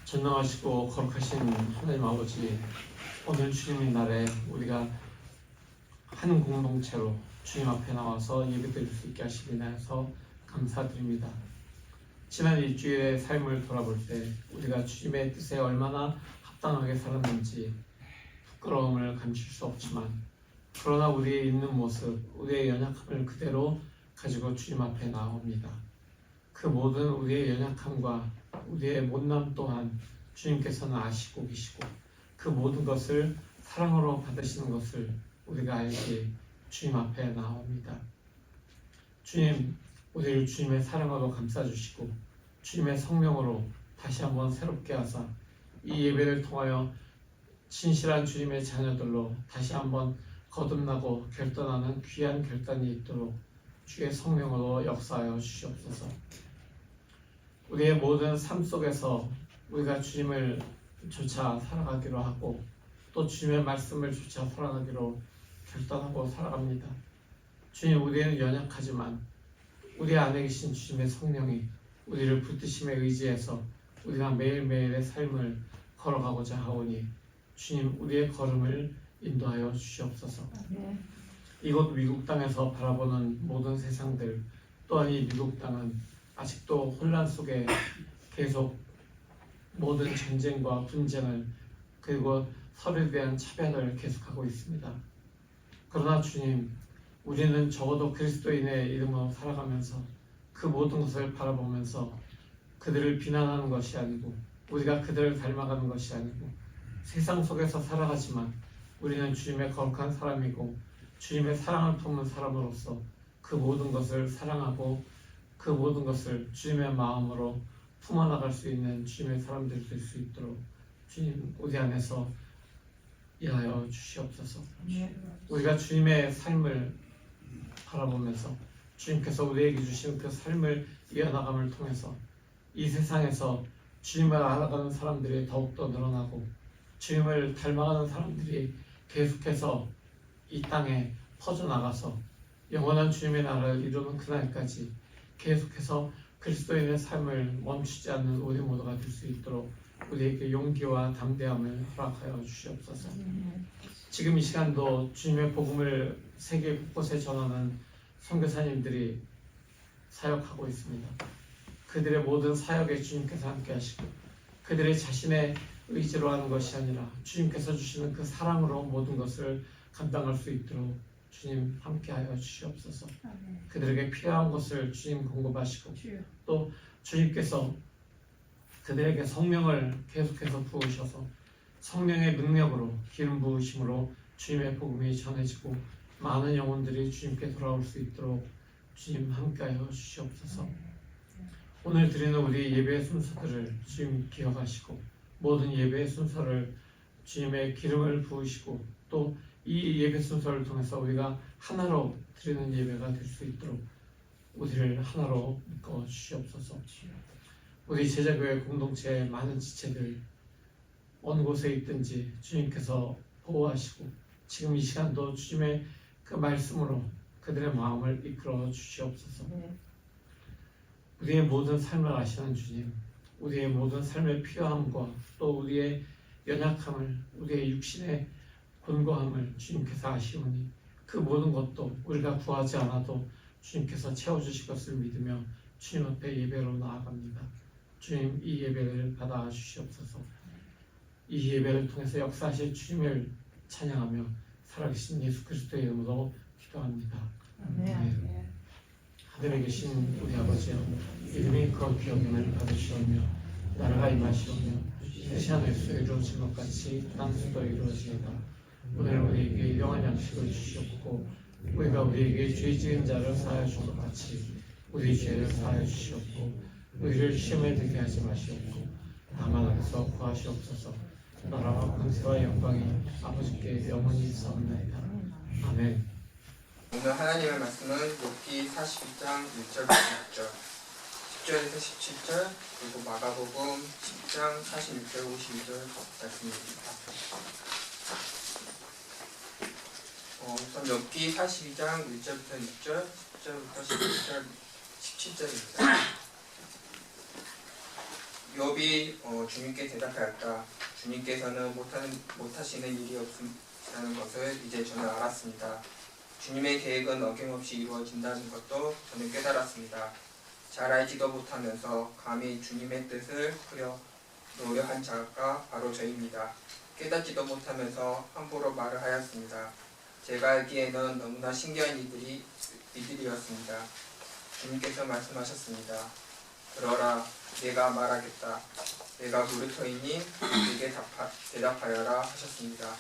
전능하시고 거룩하신 하나님 아버지, 오늘 주님의 날에 우리가 한 공동체로 주님 앞에 나와서 예배드릴 수 있게 하시기 위해서 감사드립니다. 지난 일주일의 삶을 돌아볼 때 우리가 주님의 뜻에 얼마나 합당하게 살았는지 부끄러움을 감출 수 없지만, 그러나 우리의 있는 모습, 우리의 연약함을 그대로 가지고 주님 앞에 나옵니다. 그 모든 우리의 연약함과 우리의 못남 또한 주님께서는 아시고 계시고, 그 모든 것을 사랑으로 받으시는 것을 우리가 알기에 주님 앞에 나옵니다. 주님, 우리를 주님의 사랑으로 감싸주시고 주님의 성령으로 다시 한번 새롭게 하사 이 예배를 통하여 진실한 주님의 자녀들로 다시 한번 거듭나고 결단하는 귀한 결단이 있도록 주의 성령으로 역사하여 주시옵소서. 우리의 모든 삶 속에서 우리가 주님을 조차 살아가기로 하고 또 주님의 말씀을 조차 살아가기로 결단하고 살아갑니다. 주님, 우리는 연약하지만 우리 안에 계신 주님의 성령이 우리를 붙드심에 의지해서 우리가 매일매일의 삶을 걸어가고자 하오니 주님, 우리의 걸음을 인도하여 주시옵소서. 이곳 미국 땅에서 바라보는 모든 세상들, 또한 이 미국 땅은 아직도 혼란 속에 계속 모든 전쟁과 분쟁을, 그리고 서로에 대한 차별을 계속하고 있습니다. 그러나 주님, 우리는 적어도 그리스도인의 이름으로 살아가면서 그 모든 것을 바라보면서 그들을 비난하는 것이 아니고 우리가 그들을 닮아가는 것이 아니고 세상 속에서 살아가지만 우리는 주님의 거룩한 사람이고 주님의 사랑을 품은 사람으로서 그 모든 것을 사랑하고 그 모든 것을 주님의 마음으로 품어나갈 수 있는 주님의 사람들 될 수 있도록 주님, 우리 안에서 일하여 주시옵소서. 우리가 주님의 삶을 바라보면서 주님께서 우리에게 주신 그 삶을 이어나감을 통해서 이 세상에서 주님을 알아가는 사람들이 더욱더 늘어나고 주님을 닮아가는 사람들이 계속해서 이 땅에 퍼져나가서 영원한 주님의 나라를 이루는 그날까지 계속해서 그리스도인의 삶을 멈추지 않는 우리 모두가 될 수 있도록 우리에게 용기와 담대함을 허락하여 주시옵소서. 지금 이 시간도 주님의 복음을 세계 곳곳에 전하는 선교사님들이 사역하고 있습니다. 그들의 모든 사역에 주님께서 함께 하시고 그들의 자신의 의지로 하는 것이 아니라 주님께서 주시는 그 사랑으로 모든 것을 감당할 수 있도록 주님 함께하여 주시옵소서. 그들에게 필요한 것을 주님 공급하시고 또 주님께서 그들에게 성령을 계속해서 부으셔서 성령의 능력으로 기름 부으심으로 주님의 복음이 전해지고 많은 영혼들이 주님께 돌아올 수 있도록 주님 함께하여 주시옵소서. 오늘 드리는 우리 예배의 순서들을 주님 기억하시고 모든 예배의 순서를 주님의 기름을 부으시고 또 이 예배 순서를 통해서 우리가 하나로 드리는 예배가 될 수 있도록 우리를 하나로 묶어 주시옵소서. 우리 제자교회 공동체의 많은 지체들 어느 곳에 있든지 주님께서 보호하시고 지금 이 시간도 주님의 그 말씀으로 그들의 마음을 이끌어 주시옵소서. 우리의 모든 삶을 아시는 주님, 우리의 모든 삶의 필요함과 또 우리의 연약함을, 우리의 육신의 곤고함을 주님께서 아시오니 그 모든 것도 우리가 구하지 않아도 주님께서 채워주실 것을 믿으며 주님 앞에 예배로 나아갑니다. 주님, 이 예배를 받아 주시옵소서. 이 예배를 통해서 역사하실 주님을 찬양하며 살아계신 예수 그리스도의 이름으로 기도합니다. 아멘. 하늘에 계신 우리 아버지여, 이름이 거룩히 여김을 받으시오며 나라가 임하시오며 뜻이 하늘에서 이루어진 것 같이 땅에서도 이루어지이다. 오늘 우리에게 일용할 양식을 주시옵고 우리가 우리에게 죄 지은 자를 사하여 준 것 같이 우리 죄를 사하여 주시옵고 우리를 시험에 들게 하지 마시옵고 다만 악에서 구하시옵소서. 나라와 권세와 영광이 아버지께 영원히 있사옵나이다. 아멘. 오늘 하나님의 말씀은 욥기 42장 1절부터 6절, 10절에서 17절, 그리고 마가복음 10장 46절 52절 말씀입니다. 우선 욥기 42장 1절부터 6절, 10절부터 17절입니다. 욥이 주님께 대답하였다. 주님께서는 못하시는 일이 없다는 것을 이제 저는 알았습니다. 주님의 계획은 어김없이 이루어진다는 것도 저는 깨달았습니다. 잘 알지도 못하면서 감히 주님의 뜻을 풀어놓으려 한 자가 바로 저입니다. 깨닫지도 못하면서 함부로 말을 하였습니다. 제가 알기에는 너무나 신기한 이들이었습니다. 주님께서 말씀하셨습니다. 그러라, 내가 말하겠다. 내가 무르터이니 내게 대답하여라 하셨습니다.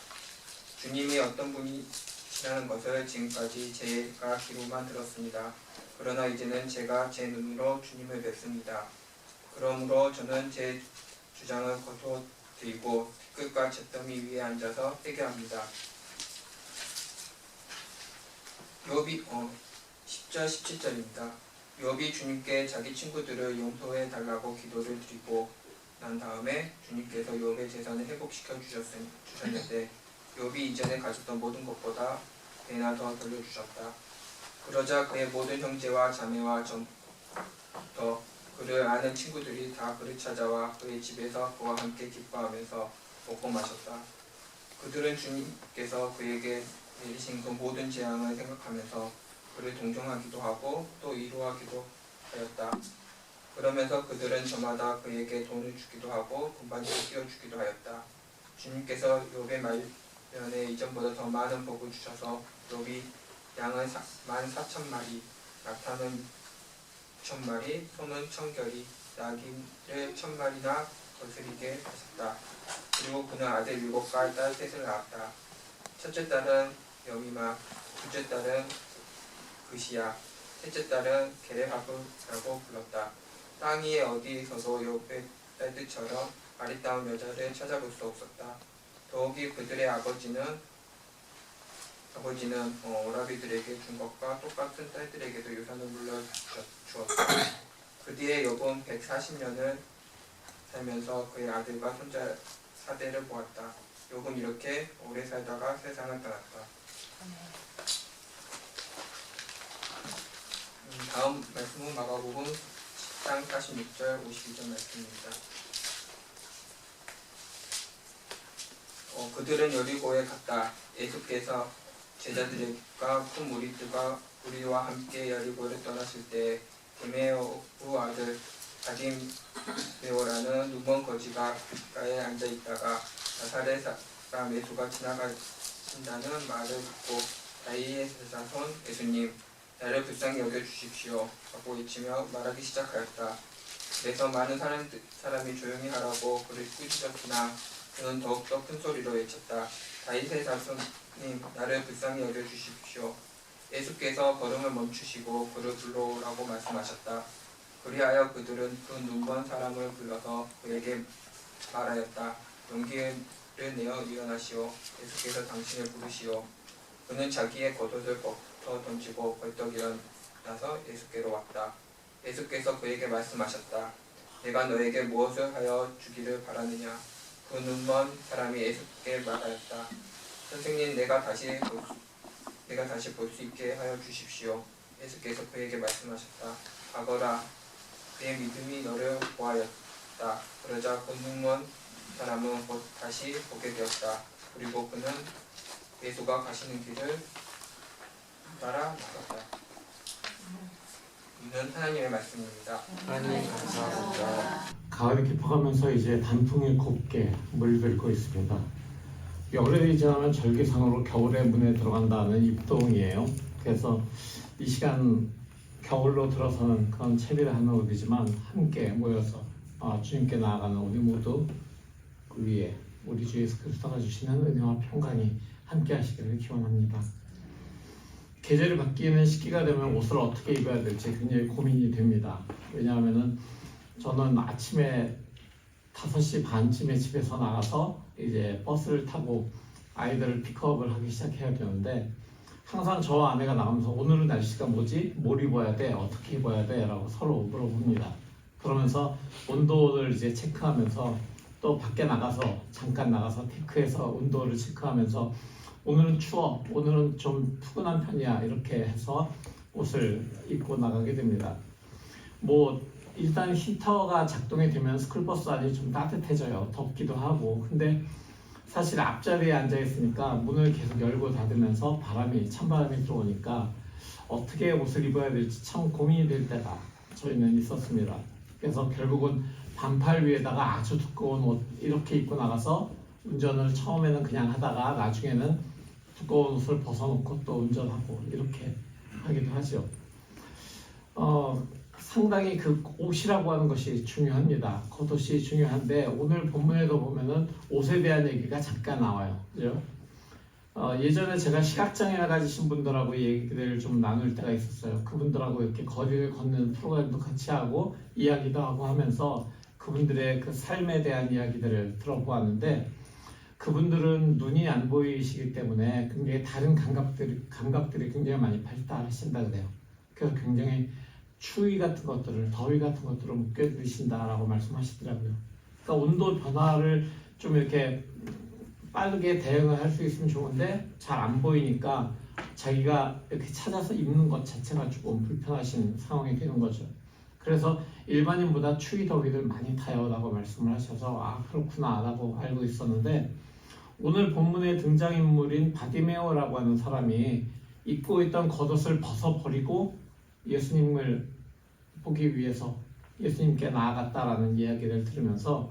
주님이 어떤 분이시라는 것을 지금까지 제가 귀로만 들었습니다. 그러나 이제는 제가 제 눈으로 주님을 뵙습니다. 그러므로 저는 제 주장을 거두어드리고 끝과 잿더미 위에 앉아서 회개합니다. 욥이 10절 17절입니다. 욥이 주님께 자기 친구들을 용서해 달라고 기도를 드리고 난 다음에 주님께서 욥의 재산을 회복시켜 주셨는데 욥이 이전에 가졌던 모든 것보다 배나 더 돌려주셨다. 그러자 그의 모든 형제와 자매와 더 그를 아는 친구들이 다 그를 찾아와 그의 집에서 그와 함께 기뻐하면서 먹고 마셨다. 그들은 주님께서 그에게 내리신 그 모든 재앙을 생각하면서 그를 동정하기도 하고 또 위로하기도 하였다. 그러면서 그들은 저마다 그에게 돈을 주기도 하고 금반지를 끼워주기도 하였다. 주님께서 욥의 말년에 이전보다 더 많은 복을 주셔서 욥이 양은 14,000마리, 낙타는 6,000마리, 소는 1,000결이, 나귀를 1,000마리나 거스리게 하셨다. 그리고 그는 아들 7과 딸 3을 낳았다. 첫째 딸은 여미마, 둘째 딸은 그시야, 셋째 딸은 게레하브라고 불렀다. 땅 위에 어디에서도 욥의 딸들처럼 아리따운 여자를 찾아볼 수 없었다. 더욱이 그들의 아버지는 오라비들에게 준 것과 똑같은 딸들에게도 유산을 물려주었다. 그 뒤에 욥은 140년을 살면서 그의 아들과 손자 4대를 보았다. 욥은 이렇게 오래 살다가 세상을 떠났다. 다음 말씀은 마가복음 10장 46절 52절 말씀입니다. 그들은 여리고에 갔다. 예수께서 제자들과 큰 무리와 함께 여리고를 떠나실 때 디메오 아들 바디메오라는 눈먼 거지가 길가에 앉아 있다가 나사렛 사람 예수가 지나가신다는 말을 듣고 다윗의 자손 예수님, 나를 불쌍히 여겨주십시오 하고 외치며 말하기 시작하였다. 그래서 많은 사람이 조용히 하라고 그를 꾸짖었으나 그는 더욱더 큰 소리로 외쳤다. 다윗의 자손님, 나를 불쌍히 여겨주십시오. 예수께서 걸음을 멈추시고 그를 불러오라고 말씀하셨다. 그리하여 그들은 그 눈먼 사람을 불러서 그에게 말하였다. 용기를 내어 일어나시오. 예수께서 당신을 부르시오. 그는 자기의 겉옷을 벗어 던지고 벌떡 일어나서 예수께로 왔다. 예수께서 그에게 말씀하셨다. 내가 너에게 무엇을 하여 주기를 바라느냐? 그 눈먼 사람이 예수께 말하였다. 선생님, 내가 다시 볼 수 있게 하여 주십시오. 예수께서 그에게 말씀하셨다. 가거라. 그의 믿음이 너를 구하였다. 그러자 그 눈먼 사람은 곧 다시 보게 되었다. 그리고 그는 예수가 가시는 길을 따라 나갔다. 이는 하나님의 말씀입니다. 하나님 감사합니다. 가을이 깊어가면서 이제 단풍이 곱게 물들고 있습니다. 겨울이 지나면 절기상으로 겨울의 문에 들어간다는 입동이에요. 그래서 이 시간 겨울로 들어서는 그런 채비를 하는 우리지만 함께 모여서 주님께 나아가는 우리 모두 그 위에 우리 주 예수 그리스도가 주시는 은혜와 평강이 함께 하시기를 기원합니다. 계절이 바뀌는 시기가 되면 옷을 어떻게 입어야 될지 굉장히 고민이 됩니다. 왜냐하면은 저는 아침에 5시 반쯤에 집에서 나가서 이제 버스를 타고 아이들을 픽업을 하기 시작해야 되는데 항상 저와 아내가 나가면서 오늘은 날씨가 뭐지? 뭘 입어야 돼? 어떻게 입어야 돼? 라고 서로 물어봅니다. 그러면서 온도를 이제 체크하면서 또 밖에 나가서 잠깐 나가서 테크해서 온도를 체크하면서 오늘은 추워, 오늘은 좀 푸근한 편이야 이렇게 해서 옷을 입고 나가게 됩니다. 뭐 일단 히터가 작동이 되면 스쿨버스 안이 좀 따뜻해져요. 덥기도 하고. 근데 사실 앞자리에 앉아 있으니까 문을 계속 열고 닫으면서 찬바람이 들어오니까 어떻게 옷을 입어야 될지 참 고민이 될 때가 저희는 있었습니다. 그래서 결국은 반팔 위에다가 아주 두꺼운 옷 이렇게 입고 나가서 운전을 처음에는 그냥 하다가 나중에는 두꺼운 옷을 벗어놓고 또 운전하고 이렇게 하기도 하죠. 상당히 그 옷이라고 하는 것이 중요합니다. 겉옷이 중요한데 오늘 본문에도 보면은 옷에 대한 얘기가 잠깐 나와요. 그죠? 예전에 제가 시각장애를 가지신 분들하고 얘기를 좀 나눌 때가 있었어요. 그분들하고 이렇게 거리를 걷는 프로그램도 같이 하고 이야기도 하고 하면서 그분들의 그 삶에 대한 이야기들을 들어보았는데 그분들은 눈이 안 보이시기 때문에 굉장히 다른 감각들이 굉장히 많이 발달하신다 그래요. 그래서 굉장히 추위 같은 것들을, 더위 같은 것들을 못 견디신다라고 말씀하시더라고요. 그러니까 온도 변화를 좀 이렇게 빠르게 대응을 할 수 있으면 좋은데 잘 안 보이니까 자기가 이렇게 찾아서 입는 것 자체가 조금 불편하신 상황이 되는 거죠. 그래서 일반인보다 추위 더위를 많이 타요라고 말씀을 하셔서 아 그렇구나 라고 알고 있었는데 오늘 본문의 등장인물인 바디메오라고 하는 사람이 입고 있던 겉옷을 벗어버리고 예수님을 보기 위해서 예수님께 나아갔다라는 이야기를 들으면서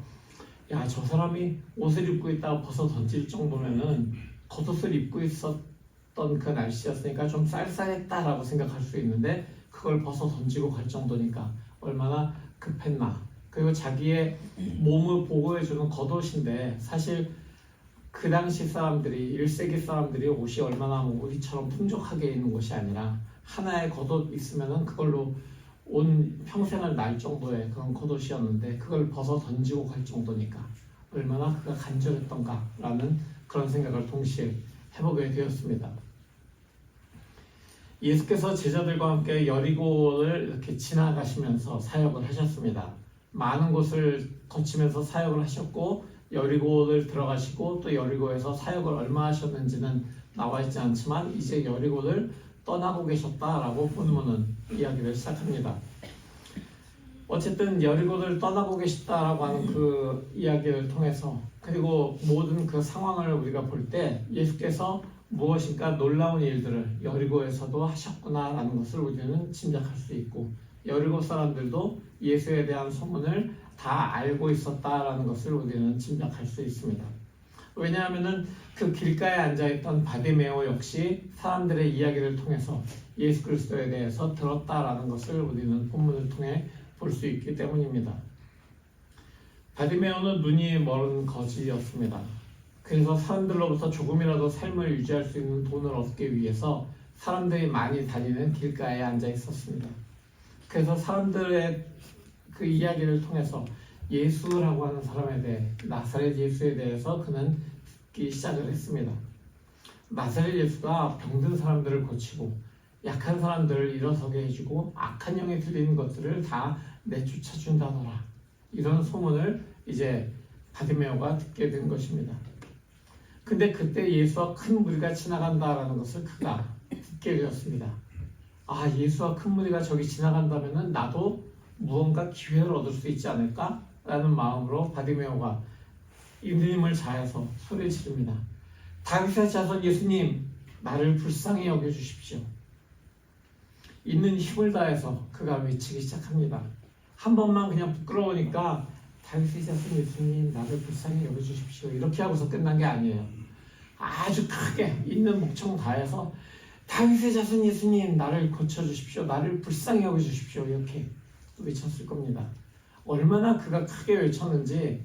야, 저 사람이 옷을 입고 있다가 벗어 던질 정도면은 겉옷을 입고 있었던 그 날씨였으니까 좀 쌀쌀했다라고 생각할 수 있는데 그걸 벗어 던지고 갈 정도니까 얼마나 급했나. 그리고 자기의 몸을 보호해주는 겉옷인데 사실 그 당시 사람들이 1세기 사람들이 옷이 얼마나 우리처럼 풍족하게 입는 것이 아니라 하나의 겉옷 있으면은 그걸로 온 평생을 날 정도의 그런 겉옷이었는데 그걸 벗어 던지고 갈 정도니까 얼마나 그가 간절했던가라는 그런 생각을 동시에 해보게 되었습니다. 예수께서 제자들과 함께 여리고를 이렇게 지나가시면서 사역을 하셨습니다. 많은 곳을 거치면서 사역을 하셨고 여리고를 들어가시고 또 여리고에서 사역을 얼마 하셨는지는 나와 있지 않지만 이제 여리고를 떠나고 계셨다라고 본문은 이야기를 시작합니다. 어쨌든 여리고를 떠나고 계셨다라고 하는 그 이야기를 통해서 그리고 모든 그 상황을 우리가 볼 때 예수께서 무엇인가 놀라운 일들을 여리고에서도 하셨구나라는 것을 우리는 짐작할 수 있고 여리고 사람들도 예수에 대한 소문을 다 알고 있었다라는 것을 우리는 짐작할 수 있습니다. 왜냐하면은 그 길가에 앉아있던 바디메오 역시 사람들의 이야기를 통해서 예수 그리스도에 대해서 들었다라는 것을 우리는 본문을 통해 볼 수 있기 때문입니다. 바디메오는 눈이 멀은 거지였습니다. 그래서 사람들로부터 조금이라도 삶을 유지할 수 있는 돈을 얻기 위해서 사람들이 많이 다니는 길가에 앉아 있었습니다. 그래서 사람들의 그 이야기를 통해서 예수라고 하는 사람에 대해 나사렛 예수에 대해서 그는 듣기 시작을 했습니다. 나사렛 예수가 병든 사람들을 고치고 약한 사람들을 일어서게 해주고 악한 영에 들리는 것들을 다 내쫓아 준다더라. 이런 소문을 이제 바디메오가 듣게 된 것입니다. 근데 그때 예수와 큰 무리가 지나간다라는 것을 그가 듣게 되었습니다. 아, 예수와 큰 무리가 저기 지나간다면은 나도 무언가 기회를 얻을 수 있지 않을까? 라는 마음으로 바디메오가 있는 힘을 다해서 소리를 지릅니다. 다윗의 자손 예수님, 나를 불쌍히 여겨주십시오. 있는 힘을 다해서 그가 외치기 시작합니다. 한 번만 그냥 부끄러우니까 다윗의 자손 예수님, 나를 불쌍히 여겨주십시오. 이렇게 하고서 끝난 게 아니에요. 아주 크게 있는 목청 다해서 다윗의 자손 예수님, 나를 고쳐주십시오. 나를 불쌍히 여겨주십시오. 이렇게 외쳤을 겁니다. 얼마나 그가 크게 외쳤는지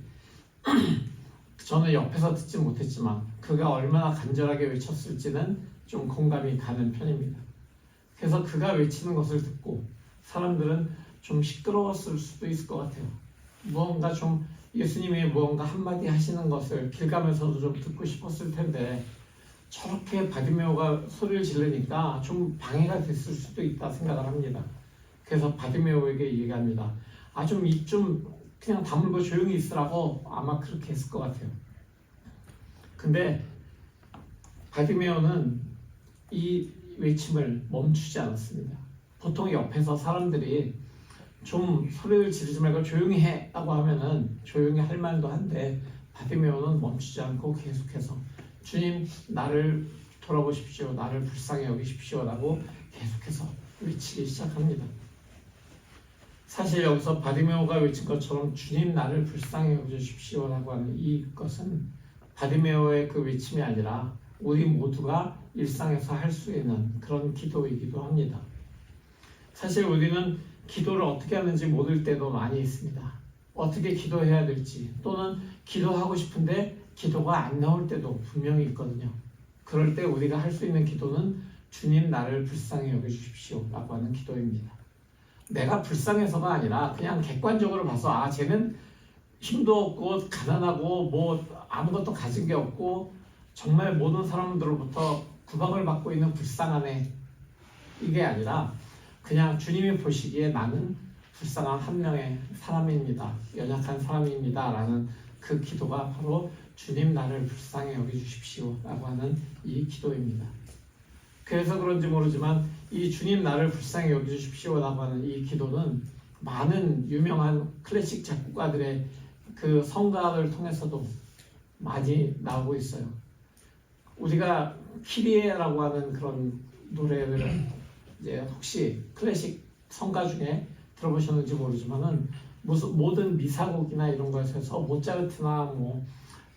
저는 옆에서 듣지 못했지만 그가 얼마나 간절하게 외쳤을지는 좀 공감이 가는 편입니다. 그래서 그가 외치는 것을 듣고 사람들은 좀 시끄러웠을 수도 있을 것 같아요. 무언가 좀 예수님이 무언가 한마디 하시는 것을 길 가면서도 좀 듣고 싶었을 텐데 저렇게 바디메오가 소리를 지르니까 좀 방해가 됐을 수도 있다 생각을 합니다. 그래서 바디메오에게 얘기합니다. 아, 좀 입 좀 그냥 다물고 조용히 있으라고 아마 그렇게 했을 것 같아요. 근데 바디메오는 이 외침을 멈추지 않았습니다. 보통 옆에서 사람들이 좀 소리를 지르지 말고 조용히 해 라고 하면은 조용히 할 말도 한데 바디메오는 멈추지 않고 계속해서 주님 나를 돌아보십시오, 나를 불쌍히 여기십시오 라고 계속해서 외치기 시작합니다. 사실 여기서 바디메오가 외친 것처럼 주님 나를 불쌍히 여겨주십시오 라고 하는 이것은 바디메오의 그 외침이 아니라 우리 모두가 일상에서 할 수 있는 그런 기도이기도 합니다. 사실 우리는 기도를 어떻게 하는지 모를 때도 많이 있습니다. 어떻게 기도해야 될지, 또는 기도하고 싶은데 기도가 안 나올 때도 분명히 있거든요. 그럴 때 우리가 할 수 있는 기도는 주님 나를 불쌍히 여겨주십시오 라고 하는 기도입니다. 내가 불쌍해서가 아니라 그냥 객관적으로 봐서 아 쟤는 힘도 없고 가난하고 뭐 아무것도 가진 게 없고 정말 모든 사람들로부터 구박을 받고 있는 불쌍한 애, 이게 아니라 그냥 주님이 보시기에 나는 불쌍한 한 명의 사람입니다, 연약한 사람입니다 라는 그 기도가 바로 주님 나를 불쌍히 여겨주십시오 라고 하는 이 기도입니다. 그래서 그런지 모르지만 이 주님 나를 불쌍히 여겨주십시오 라고 하는 이 기도는 많은 유명한 클래식 작곡가들의 그 성가를 통해서도 많이 나오고 있어요. 우리가 키리에라고 하는 그런 노래를 이제 혹시 클래식 성가 중에 들어보셨는지 모르지만은 무슨 모든 미사곡이나 이런 것에서 모차르트나 뭐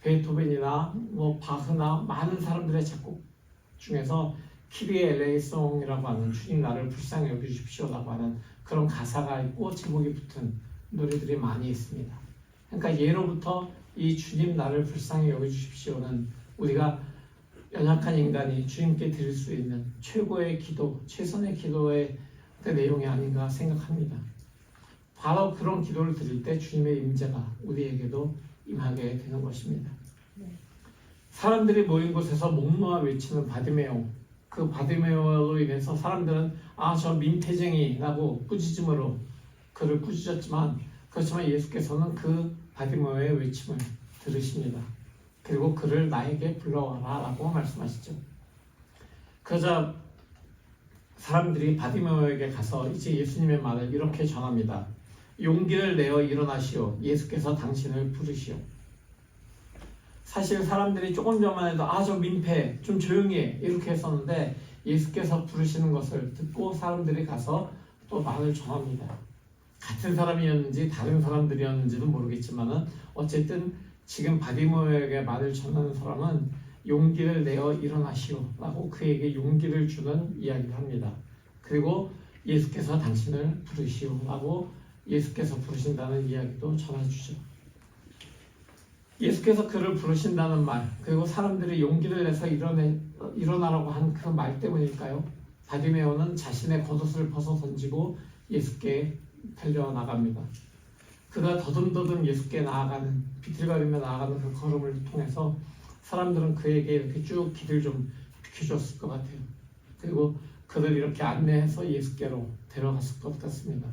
베토벤이나 뭐 바흐나 많은 사람들의 작곡 중에서 키리에 엘레이송이라고 하는 주님 나를 불쌍히 여겨주십시오라고 하는 그런 가사가 있고 제목이 붙은 노래들이 많이 있습니다. 그러니까 예로부터 이 주님 나를 불쌍히 여겨주십시오는 우리가 연약한 인간이 주님께 드릴 수 있는 최고의 기도, 최선의 기도의 그 내용이 아닌가 생각합니다. 바로 그런 기도를 드릴 때 주님의 임재가 우리에게도 임하게 되는 것입니다. 사람들이 모인 곳에서 목놓아 외치는 바디메오, 그 바디메오로 인해서 사람들은 아 저 민폐쟁이라고 꾸짖음으로 그를 꾸짖었지만, 그렇지만 예수께서는 그 바디메오의 외침을 들으십니다. 그리고 그를 나에게 불러와라 라고 말씀하시죠. 그러자 사람들이 바디메오에게 가서 이제 예수님의 말을 이렇게 전합니다. 용기를 내어 일어나시오. 예수께서 당신을 부르시오. 사실 사람들이 조금 전만 해도 아 저 민폐 좀 조용히 해 이렇게 했었는데 예수께서 부르시는 것을 듣고 사람들이 가서 또 말을 전합니다. 같은 사람이었는지 다른 사람들이었는지는 모르겠지만은 어쨌든 지금 바디메오에게 말을 전하는 사람은 용기를 내어 일어나시오 라고 그에게 용기를 주는 이야기를 합니다. 그리고 예수께서 당신을 부르시오 라고 예수께서 부르신다는 이야기도 전해주죠. 예수께서 그를 부르신다는 말, 그리고 사람들이 용기를 내서 일어나라고 한 그 말 때문일까요? 바디메오는 자신의 겉옷을 벗어 던지고 예수께 달려나갑니다. 그가 더듬더듬 예수께 나아가는, 비틀거리며 나아가는 그 걸음을 통해서 사람들은 그에게 이렇게 쭉 길을 좀 비켜줬을 것 같아요. 그리고 그를 이렇게 안내해서 예수께로 데려갔을 것 같습니다.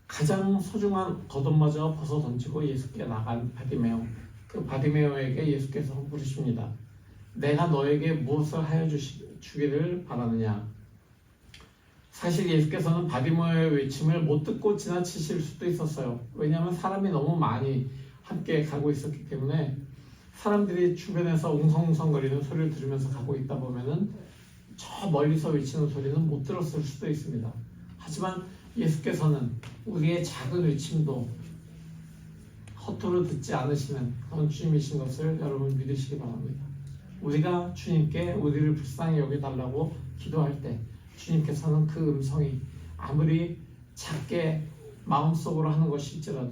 가장 소중한 겉옷마저 벗어 던지고 예수께 나간 바디메오, 그 바디메오에게 예수께서 물으십니다. 내가 너에게 무엇을 하여 주기를 바라느냐? 사실 예수께서는 바디메오의 외침을 못 듣고 지나치실 수도 있었어요. 왜냐하면 사람이 너무 많이 함께 가고 있었기 때문에 사람들이 주변에서 웅성웅성거리는 소리를 들으면서 가고 있다 보면은 저 멀리서 외치는 소리는 못 들었을 수도 있습니다. 하지만 예수께서는 우리의 작은 외침도 허투루 듣지 않으시는 그런 주님이신 것을 여러분 믿으시기 바랍니다. 우리가 주님께 우리를 불쌍히 여겨달라고 기도할 때 주님께서는 그 음성이 아무리 작게 마음속으로 하는 것일지라도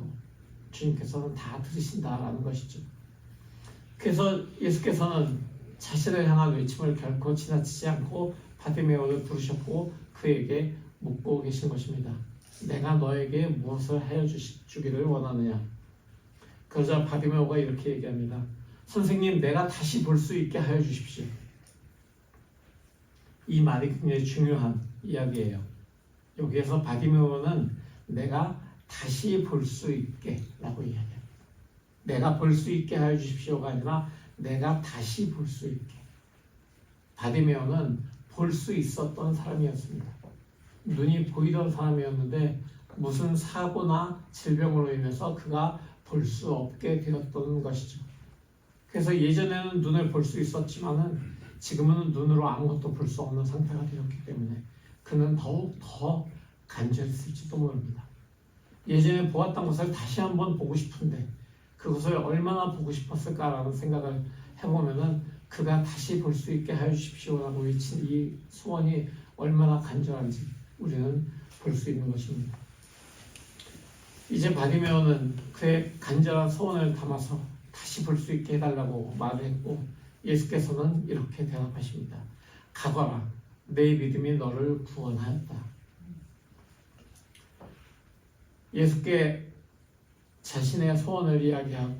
주님께서는 다 들으신다라는 것이죠. 그래서 예수께서는 자신을 향한 외침을 결코 지나치지 않고 바디메오를 부르셨고 그에게 묻고 계신 것입니다. 내가 너에게 무엇을 하여 주기를 원하느냐? 그러자 바디메오가 이렇게 얘기합니다. 선생님, 내가 다시 볼 수 있게 하여 주십시오. 이 말이 굉장히 중요한 이야기예요. 여기에서 바디메오는 내가 다시 볼 수 있게 라고 이야기해요. 내가 볼 수 있게 하여 주십시오가 아니라 내가 다시 볼 수 있게. 바디메오는 볼 수 있었던 사람이었습니다. 눈이 보이던 사람이었는데 무슨 사고나 질병으로 인해서 그가 볼 수 없게 되었던 것이죠. 그래서 예전에는 눈을 볼 수 있었지만은 지금은 눈으로 아무것도 볼 수 없는 상태가 되었기 때문에 그는 더욱 더 간절했을지도 모릅니다. 예전에 보았던 것을 다시 한번 보고 싶은데 그것을 얼마나 보고 싶었을까라는 생각을 해보면은 그가 다시 볼 수 있게 하여 주십시오라고 외친 이 소원이 얼마나 간절한지 우리는 볼 수 있는 것입니다. 이제 바디메오는 그의 간절한 소원을 담아서 다시 볼 수 있게 해달라고 말을 했고 예수께서는 이렇게 대답하십니다. 가거라, 내 믿음이 너를 구원하였다. 예수께 자신의 소원을 이야기하고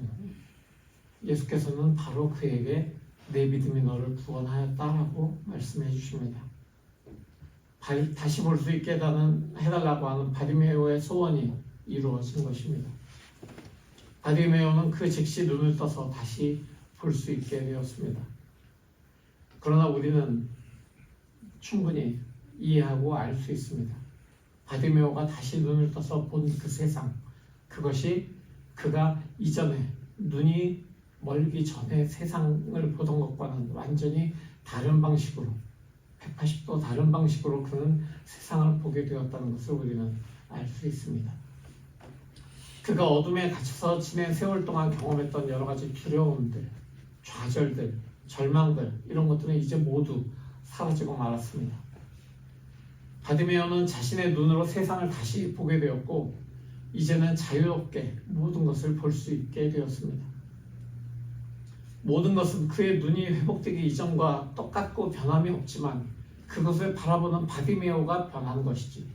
예수께서는 바로 그에게 내 믿음이 너를 구원하였다라고 말씀해 주십니다. 다시 볼 수 있게 해달라고 하는 바디메오의 소원이 이루어진 것입니다. 바디메오는 그 즉시 눈을 떠서 다시 볼 수 있게 되었습니다. 그러나 우리는 충분히 이해하고 알 수 있습니다. 바디메오가 다시 눈을 떠서 본 그 세상, 그것이 그가 이전에 눈이 멀기 전에 세상을 보던 것과는 완전히 다른 방식으로 180도 다른 방식으로 그는 세상을 보게 되었다는 것을 우리는 알 수 있습니다. 그가 어둠에 갇혀서 지낸 세월 동안 경험했던 여러 가지 두려움들, 좌절들, 절망들 이런 것들은 이제 모두 사라지고 말았습니다. 바디메오는 자신의 눈으로 세상을 다시 보게 되었고 이제는 자유롭게 모든 것을 볼 수 있게 되었습니다. 모든 것은 그의 눈이 회복되기 이전과 똑같고 변함이 없지만 그것을 바라보는 바디메오가 변한 것이지.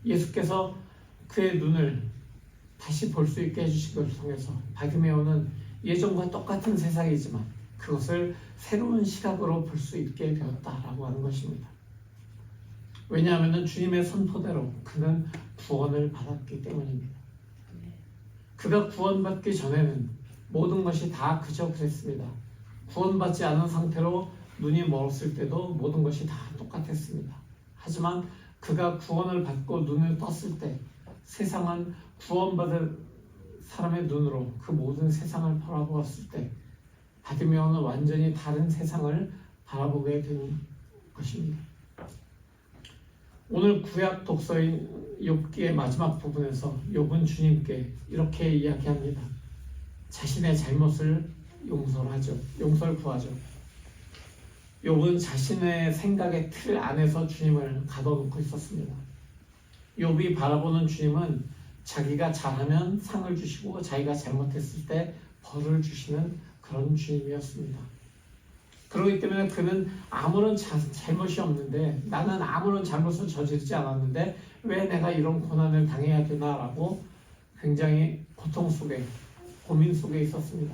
예수께서 그의 눈을 다시 볼 수 있게 해주신 것을 통해서 바디메오는 예전과 똑같은 세상이지만 그것을 새로운 시각으로 볼 수 있게 되었다라고 하는 것입니다. 왜냐하면 주님의 선포대로 그는 구원을 받았기 때문입니다. 그가 구원받기 전에는 모든 것이 다 그저 그랬습니다. 구원받지 않은 상태로 눈이 멀었을 때도 모든 것이 다 똑같았습니다. 하지만 그가 구원을 받고 눈을 떴을 때 세상은 구원받은 사람의 눈으로 그 모든 세상을 바라보았을 때 바디메오는 완전히 다른 세상을 바라보게 된 것입니다. 오늘 구약 독서인 욥기의 마지막 부분에서 욥은 주님께 이렇게 이야기합니다. 자신의 잘못을 용서를 구하죠. 욥은 자신의 생각의 틀 안에서 주님을 가둬놓고 있었습니다. 욥이 바라보는 주님은 자기가 잘하면 상을 주시고 자기가 잘못했을 때 벌을 주시는 그런 주님이었습니다. 그렇기 때문에 그는 아무런 잘못이 없는데 나는 아무런 잘못을 저지르지 않았는데 왜 내가 이런 고난을 당해야 되나라고 굉장히 고통 속에 고민 속에 있었습니다.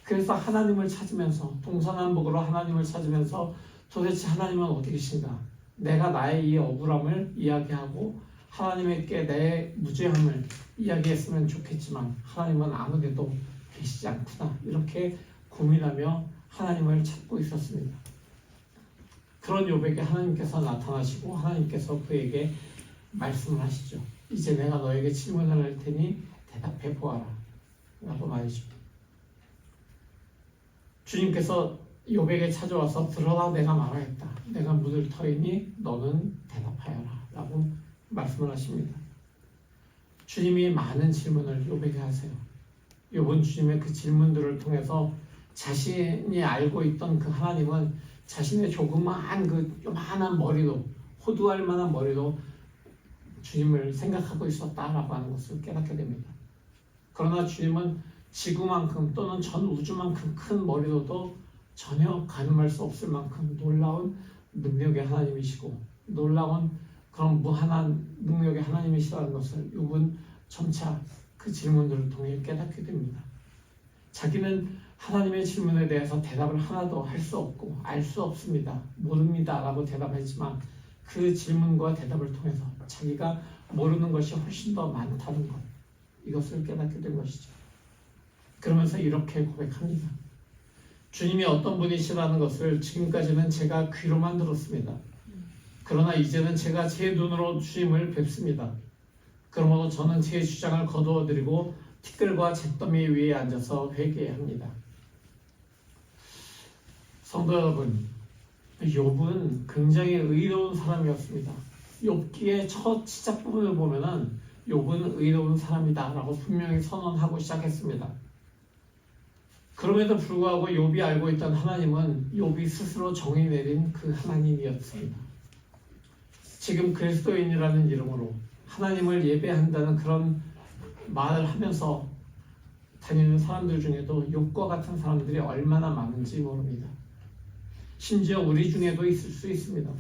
그래서 하나님을 찾으면서 동서남북으로 하나님을 찾으면서 도대체 하나님은 어디 계신가? 내가 나의 이 억울함을 이야기하고 하나님께 내 무죄함을 이야기했으면 좋겠지만 하나님은 아무데도 계시지 않구나 이렇게 고민하며 하나님을 찾고 있었습니다. 그런 욥에게 하나님께서 나타나시고 하나님께서 그에게 말씀을 하시죠. 이제 내가 너에게 질문을 할 테니 대답해 보아라 라고 말이죠. 주님께서 욥에게 찾아와서 들어라 내가 말하였다. 내가 문을 터이니 너는 대답하여라 라고 말씀을 하십니다. 주님이 많은 질문을 욥에게 하세요. 욥은 주님의 그 질문들을 통해서 자신이 알고 있던 그 하나님은 자신의 조그마한 그 요만한 머리로 호두알 만한 머리로 주님을 생각하고 있었다라고 하는 것을 깨닫게 됩니다. 그러나 주님은 지구만큼 또는 전 우주만큼 큰 머리로도 전혀 가늠할 수 없을 만큼 놀라운 능력의 하나님이시고 놀라운 그런 무한한 능력의 하나님이시라는 것을 욥은 점차 그 질문들을 통해 깨닫게 됩니다. 자기는 하나님의 질문에 대해서 대답을 하나도 할 수 없고 알 수 없습니다. 모릅니다 라고 대답했지만 그 질문과 대답을 통해서 자기가 모르는 것이 훨씬 더 많다는 것 이것을 깨닫게 된 것이죠. 그러면서 이렇게 고백합니다. 주님이 어떤 분이시라는 것을 지금까지는 제가 귀로만 들었습니다. 그러나 이제는 제가 제 눈으로 주님을 뵙습니다. 그러므로 저는 제 주장을 거두어드리고 티끌과 잿더미 위에 앉아서 회개합니다. 성도 여러분, 욥은 굉장히 의로운 사람이었습니다. 욥기의 첫 시작 부분을 보면은 욥은 의로운 사람이다라고 분명히 선언하고 시작했습니다. 그럼에도 불구하고 욥이 알고 있던 하나님은 욥이 스스로 정의 내린 그 하나님이었습니다. 지금 그리스도인이라는 이름으로 하나님을 예배한다는 그런 말을 하면서 다니는 사람들 중에도 욥과 같은 사람들이 얼마나 많은지 모릅니다. 심지어 우리 중에도 있을 수 있습니다.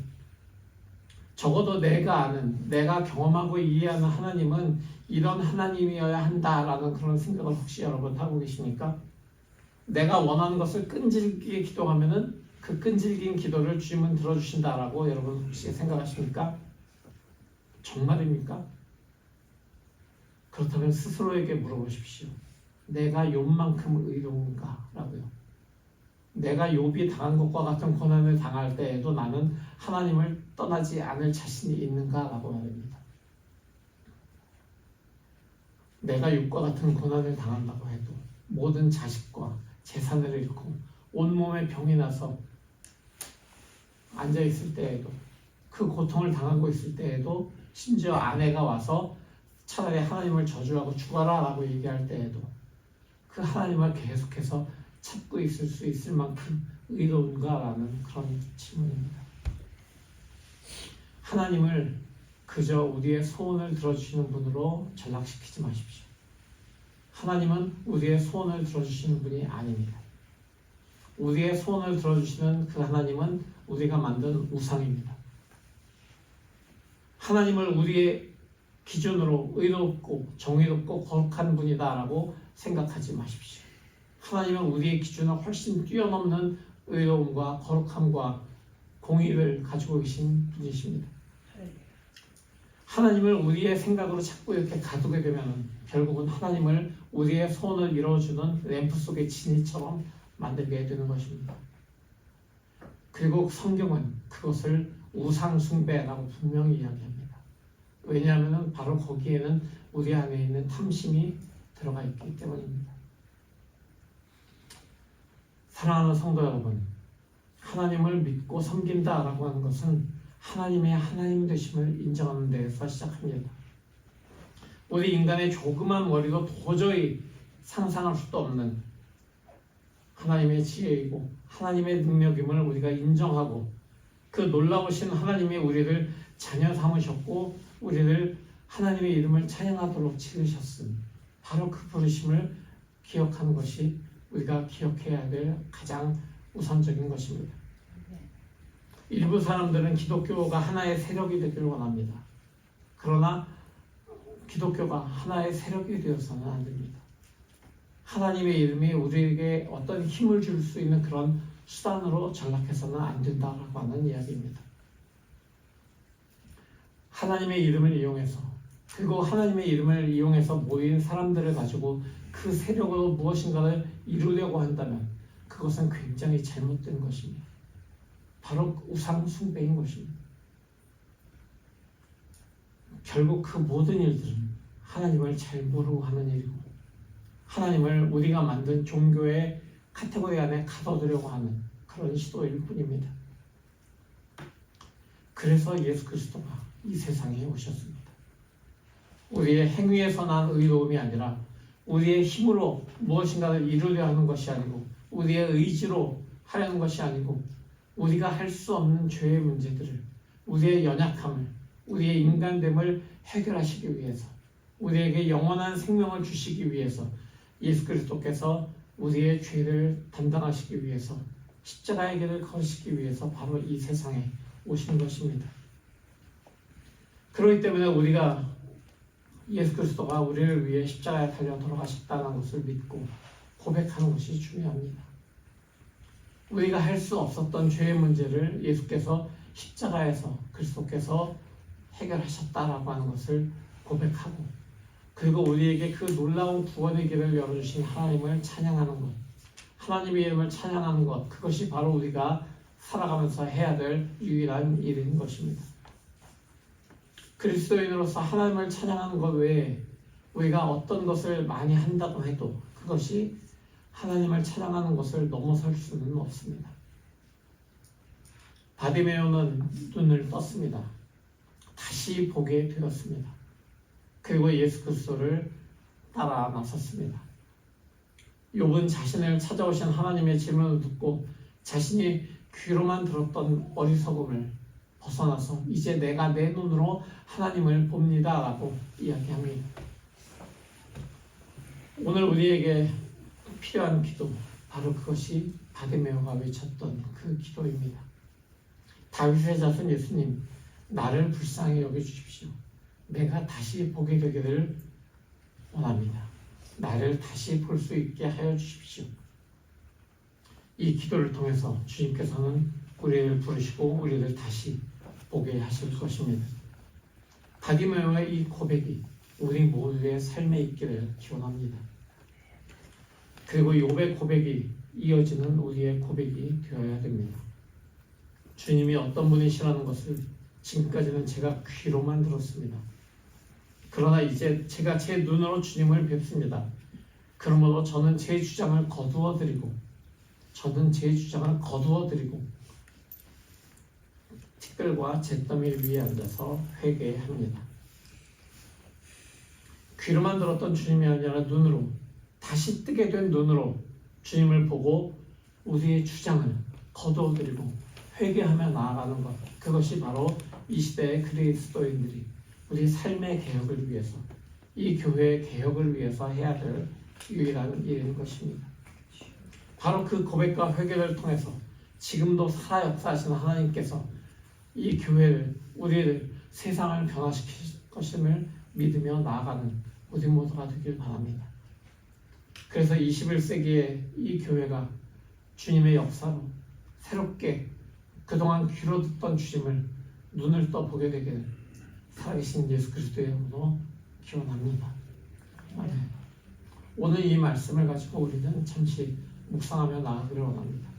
적어도 내가 아는, 내가 경험하고 이해하는 하나님은 이런 하나님이어야 한다라는 그런 생각을 혹시 여러분 하고 계십니까? 내가 원하는 것을 끈질기게 기도하면은 그 끈질긴 기도를 주님은 들어주신다라고 여러분 혹시 생각하십니까? 정말입니까? 그렇다면 스스로에게 물어보십시오. 내가 욥만큼 의로운가? 라고요. 내가 욥이 당한 것과 같은 고난을 당할 때에도 나는 하나님을 떠나지 않을 자신이 있는가? 라고 말합니다. 내가 욥과 같은 고난을 당한다고 해도 모든 자식과 재산을 잃고 온몸에 병이 나서 앉아있을 때에도 그 고통을 당하고 있을 때에도 심지어 아내가 와서 차라리 하나님을 저주하고 죽어라 라고 얘기할 때에도 그 하나님을 계속해서 찾고 있을 수 있을 만큼 의로운가라는 그런 질문입니다. 하나님을 그저 우리의 소원을 들어주시는 분으로 전락시키지 마십시오. 하나님은 우리의 소원을 들어주시는 분이 아닙니다. 우리의 소원을 들어주시는 그 하나님은 우리가 만든 우상입니다. 하나님을 우리의 기준으로 의롭고 정의롭고 거룩한 분이다라고 생각하지 마십시오. 하나님은 우리의 기준을 훨씬 뛰어넘는 의로움과 거룩함과 공의를 가지고 계신 분이십니다. 하나님을 우리의 생각으로 자꾸 이렇게 가두게 되면 결국은 하나님을 우리의 소원을 이루어주는 램프 속의 진이처럼 만들게 되는 것입니다. 그리고 성경은 그것을 우상 숭배라고 분명히 이야기합니다. 왜냐하면 바로 거기에는 우리 안에 있는 탐심이 들어가 있기 때문입니다. 사랑하는 성도 여러분, 하나님을 믿고 섬긴다라고 하는 것은 하나님의 하나님 되심을 인정하는 데에서 시작합니다. 우리 인간의 조그만 머리도 도저히 상상할 수도 없는 하나님의 지혜이고 하나님의 능력임을 우리가 인정하고 그 놀라우신 하나님이 우리를 자녀 삼으셨고 우리를 하나님의 이름을 찬양하도록 지으셨음, 바로 그 부르심을 기억하는 것이 우리가 기억해야 될 가장 우선적인 것입니다. 일부 사람들은 기독교가 하나의 세력이 되기를 원합니다. 그러나 기독교가 하나의 세력이 되어서는 안 됩니다. 하나님의 이름이 우리에게 어떤 힘을 줄 수 있는 그런 수단으로 전락해서는 안 된다라고 하는 이야기입니다. 하나님의 이름을 이용해서, 그리고 하나님의 이름을 이용해서 모인 사람들을 가지고 그 세력으로 무엇인가를 이루려고 한다면 그것은 굉장히 잘못된 것입니다. 바로 우상 숭배인 것입니다. 결국 그 모든 일들은 하나님을 잘 모르고 하는 일이고 하나님을 우리가 만든 종교의 카테고리 안에 가둬두려고 하는 그런 시도일 뿐입니다. 그래서 예수 그리스도가 이 세상에 오셨습니다. 우리의 행위에서 난 의로움이 아니라 우리의 힘으로 무엇인가를 이루려 하는 것이 아니고 우리의 의지로 하려는 것이 아니고 우리가 할 수 없는 죄의 문제들을, 우리의 연약함을, 우리의 인간됨을 해결하시기 위해서, 우리에게 영원한 생명을 주시기 위해서 예수 그리스도께서 우리의 죄를 담당하시기 위해서 십자가의 길을 걸으시기 위해서 바로 이 세상에 오신 것입니다. 그렇기 때문에 우리가 예수 그리스도가 우리를 위해 십자가에 달려 돌아가셨다는 것을 믿고 고백하는 것이 중요합니다. 우리가 할 수 없었던 죄의 문제를 예수께서 십자가에서 그리스도께서 해결하셨다라고 하는 것을 고백하고 그리고 우리에게 그 놀라운 구원의 길을 열어주신 하나님을 찬양하는 것, 하나님의 이름을 찬양하는 것, 그것이 바로 우리가 살아가면서 해야 될 유일한 일인 것입니다. 그리스도인으로서 하나님을 찬양하는 것 외에 우리가 어떤 것을 많이 한다고 해도 그것이 하나님을 찬양하는 것을 넘어설 수는 없습니다. 바디메오는 눈을 떴습니다. 다시 보게 되었습니다. 그리고 예수 그리스도를 따라 나섰습니다. 욥은 자신을 찾아오신 하나님의 질문을 듣고 자신이 귀로만 들었던 어리석음을 벗어나서 이제 내가 내 눈으로 하나님을 봅니다 라고 이야기합니다. 오늘 우리에게 필요한 기도, 바로 그것이 바디메오가 외쳤던 그 기도입니다. 다윗의 자손 예수님, 나를 불쌍히 여겨주십시오. 내가 다시 보게 되기를 원합니다. 나를 다시 볼 수 있게 하여 주십시오. 이 기도를 통해서 주님께서는 우리를 부르시고 우리를 다시 보게 하실 것입니다. 바디메오의 이 고백이 우리 모두의 삶에 있기를 기원합니다. 그리고 욥의 고백이 이어지는 우리의 고백이 되어야 됩니다. 주님이 어떤 분이시라는 것을 지금까지는 제가 귀로만 들었습니다. 그러나 이제 제가 제 눈으로 주님을 뵙습니다. 그러므로 저는 제 주장을 거두어드리고 티끌과 잿더미 위에 앉아서 회개합니다. 귀로만 들었던 주님이 아니라 눈으로, 다시 뜨게 된 눈으로 주님을 보고 우리의 주장을 거두어드리고 회개하며 나아가는 것, 그것이 바로 이 시대의 그리스도인들이 우리 삶의 개혁을 위해서, 이 교회의 개혁을 위해서 해야 될 유일한 일인 것입니다. 바로 그 고백과 회개를 통해서 지금도 살아 역사하시는 하나님께서 이 교회를, 우리를, 세상을 변화시킬 것임을 믿으며 나아가는 우리 모두가 되길 바랍니다. 그래서 21세기의 이 교회가 주님의 역사로 새롭게 그동안 귀로 듣던 주님을 눈을 떠보게 되기를 살아계신 예수 그리스도의 이름으로 기원합니다. 아멘. 오늘 이 말씀을 가지고 우리는 잠시 묵상하며 나아가기를 원합니다.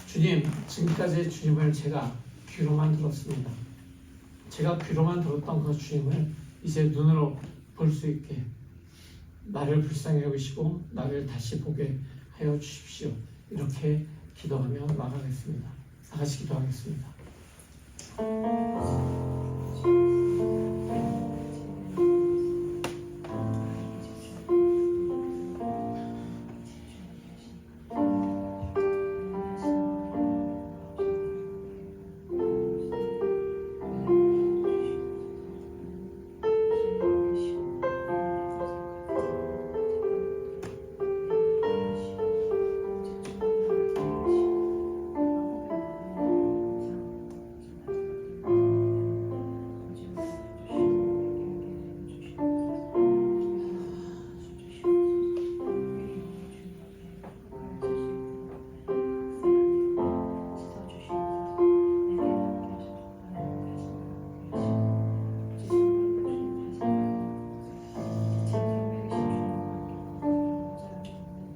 주님, 지금까지 주님을 제가 귀로만 들었습니다. 제가 귀로만 들었던 그 주님을 이제 눈으로 볼 수 있게 나를 불쌍히 여기시고 나를 다시 보게 하여 주십시오. 이렇게 기도하며 나가겠습니다. 다 같이 기도하겠습니다.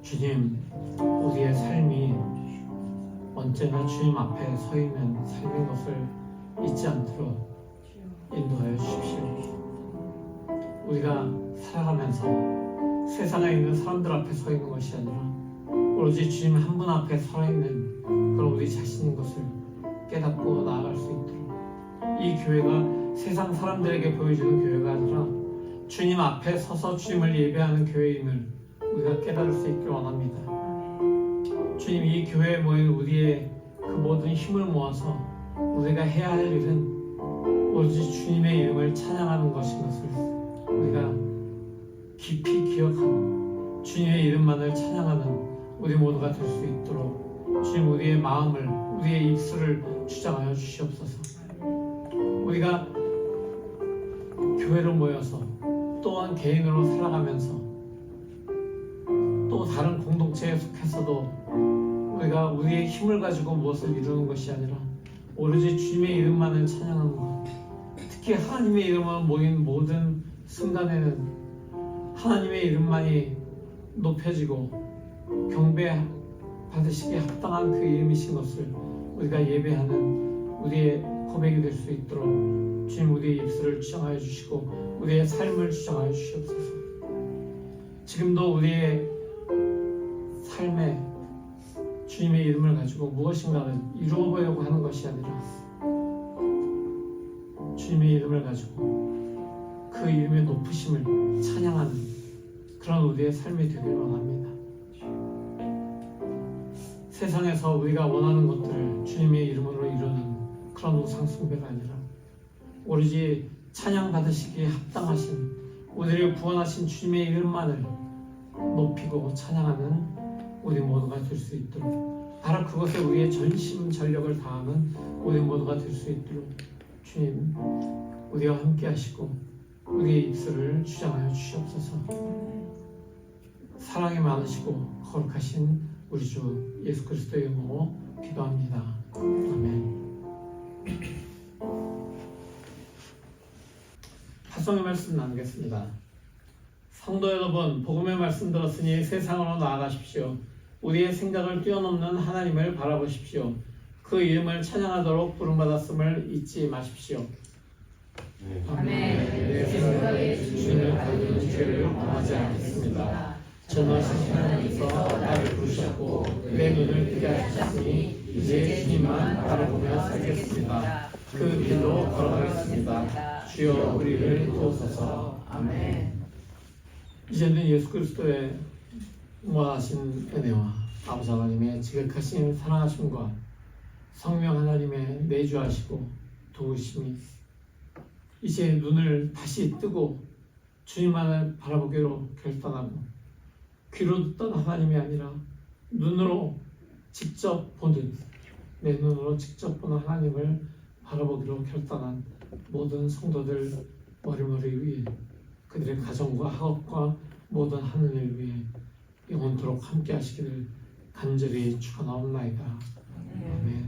주님, 우리의 삶이 언제나 주님 앞에 서 있는 삶인 것을 잊지 않도록 인도하여 주십시오. 우리가 살아가면서 세상에 있는 사람들 앞에 서 있는 것이 아니라 오로지 주님 한 분 앞에 서 있는 그런 우리 자신인 것을 깨닫고 나아갈 수 있도록, 이 교회가 세상 사람들에게 보여주는 교회가 아니라 주님 앞에 서서 주님을 예배하는 교회임을 우리가 깨달을 수 있길 원합니다. 주님, 이 교회에 모인 우리의 그 모든 힘을 모아서 우리가 해야 할 일은 오로지 주님의 이름을 찬양하는 것인 것을 우리가 깊이 기억하고 주님의 이름만을 찬양하는 우리 모두가 될 수 있도록 주님, 우리의 마음을, 우리의 입술을 주장하여 주시옵소서. 우리가 교회로 모여서 또한 개인으로 살아가면서 또 다른 공동체에 속해서도 우리가 우리의 힘을 가지고 무엇을 이루는 것이 아니라 오로지 주님의 이름만을 찬양하는 것, 특히 하나님의 이름으로 모인 모든 순간에는 하나님의 이름만이 높여지고 경배받으시기에 합당한 그 이름이신 것을 우리가 예배하는 우리의 고백이 될 수 있도록 주님 우리의 입술을 주장하여 주시고 우리의 삶을 주장하여 주시옵소서. 지금도 우리의 삶에 주님의 이름을 가지고 무엇인가를 이루어 보려고 하는 것이 아니라 주님의 이름을 가지고 그 이름의 높으심을 찬양하는 그런 우리의 삶이 되길 원합니다. 세상에서 우리가 원하는 것들을 주님의 이름으로 이루는 그런 우상 숭배가 아니라 오로지 찬양 받으시기에 합당하신 우리를 구원하신 주님의 이름만을 높이고 찬양하는 우리 모두가 될 수 있도록 바로 그것에 우리의 전심 전력을 다하는 우리 모두가 될 수 있도록 주님 우리와 함께 하시고 우리의 입술을 주장하여 주시옵소서. 사랑이 많으시고 거룩하신 우리 주 예수 그리스도의 이름으로 기도합니다. 아멘. 파송의 말씀 나누겠습니다. 성도 여러분, 복음의 말씀 들었으니 세상으로 나아가십시오. 우리의 생각을 뛰어넘는 하나님을 바라보십시오. 그 이름을 찬양하도록 부름받았음을 잊지 마십시오. 아멘. 내 생각에 주님을 가리는 죄를 범하지 않겠습니다. 전능하신 하나님께서 나를 부르셨고 내 눈을 뜨게 하셨으니 이제 주님만 바라보며 살겠습니다. 그 길로 걸어가겠습니다. 주여 우리를 도우소서. 아멘. 이제는 예수 그리스도의 무한하신 은혜와 아버지 하나님의 지극하신 사랑하심과 성령 하나님의 내주하시고 도우심이 이제 눈을 다시 뜨고 주님만을 바라보기로 결단하고 귀로 듣던 하나님이 아니라 눈으로 직접 보는 내 눈으로 직접 보는 하나님을 바라보기로 결단한 모든 성도들 머리머리 위에 그들의 가정과 학업과 모든 하는 일 위에 영원토록 함께 하시기를 간절히 축원하옵나이다. 아멘.